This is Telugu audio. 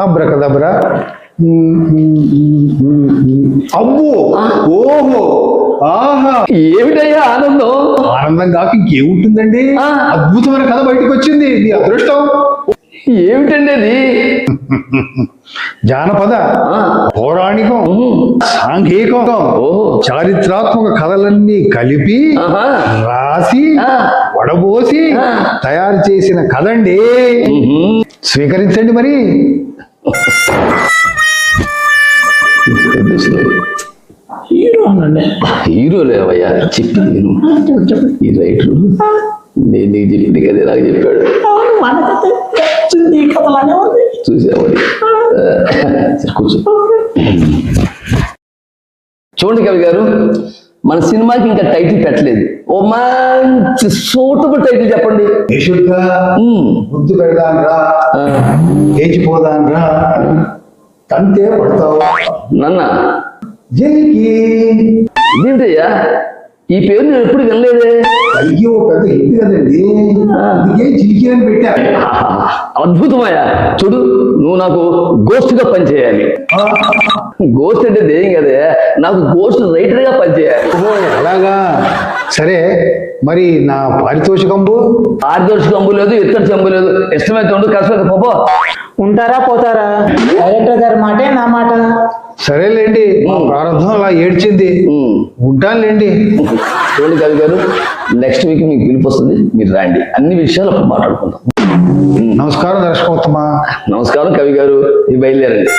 అబ్రకదబ్రా. అబ్బో, ఓహో, ఆహా, ఏమిటయ్యా ఆనందం? ఆనందం కాక ఇంకేముంటుందండి? అద్భుతమైన కథ బయటకు వచ్చింది, మీ అదృష్టం. ఏమిటండి అది? జానపద, పౌరాణికం, సాంఘికం, చారిత్రాత్మక కథలన్నీ కలిపి రాసి వడబోసి తయారు చేసిన కథండి. స్వీకరించండి మరి. హీరో లేవయ్యా, చెప్పింది ఈ రైటరు. నేను నీకు చెప్పింది కదా నాకు చెప్పాడు. చూసామని కూర్చో. చూడండి కవి గారు, మన సినిమాకి ఇంకా టైటిల్ పెట్టలేదు. ఓ మంచి సూటబుల్ టైటిల్ చెప్పండి. బుద్ధి పెడదాన్రా, లేచిపోదాన్రా, తంతే పడతావు నన్న. ఇదేంటయ్యా, ఈ పేరు నేను ఎప్పుడు వినలేదే. అయ్యో, పెద్ద హిట్ కదండి, అందుకే చిలికి అని పెట్టా. అద్భుతమయ్యా. చూడు, నువ్వు నాకు గోస్ట్ గా పనిచేయాలి. గోస్ట్ అంటే దేయం కదే, నాకు గోస్ట్ రైటర్ గా పనిచేయాలి. అలాగా, సరే మరి నా పారితోషికంబు? పారితోషికంబు లేదు, ఇత్తడి చెంబు లేదు. ఇష్టమైతే ఉండు, కష్టమైతే పోపో. ఉంటారా పోతారా? డైరెక్టర్ గారి మాటే నా మాట. సరేలేండి, మా ప్రారంభం అలా ఏడ్చింది, ఉంటానులేండి. చూడండి కవి గారు, నెక్స్ట్ వీక్ మీకు పిలుపు వస్తుంది, మీరు రండి, అన్ని విషయాలు అప్పుడు మాట్లాడుకుందాం. నమస్కారం దర్శకోత్తమా. నమస్కారం కవి గారు, ఈ బయలుదేరండి.